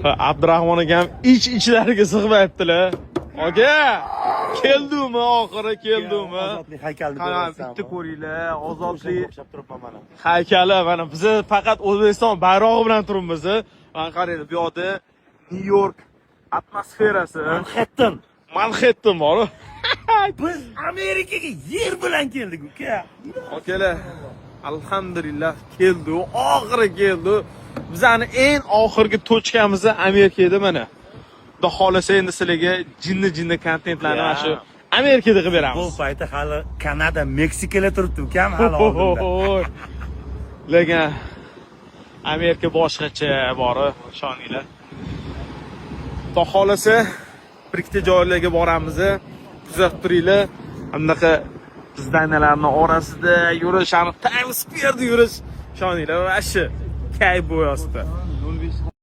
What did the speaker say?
Abdurahmon akam ich-ichlariga sig'mayaptilar. Aka, keldimi oxiri keldimi? Ozodlik haykalini Qani ko'ryapsan. bitta ko'ringlar, ozodlik O'xshab turibman mana. haykali. Mana biz faqat O'zbekiston bayrog'i bilan turibmiz. Mana qaranglar, bu yerda Nyu-York atmosferasi, Manhattan bor. Biz Amerikaga yer bilan keldik, uka. Akalar, alhamdulillah keldi, oxiri keldi. Bizani eng oxirgi tochkamiz Amerika edi mana. Xudo xolasa endi sizlarga jinni kontentlarni mana shu Amerikada qilib Bu beramiz. payti hali Kanada, Meksikaga turibdi, ukam, hali oldinda. Lekin Amerika boshqacha bori, ishoninglar. Xudo xolasa bir ikkita joylarga boramiz. Kuzatib turinglar. Bunaqa zdaniyalarni orasida yurish, Times Square'da yurish, ishoninglar, va shu kayf bo'yosdi.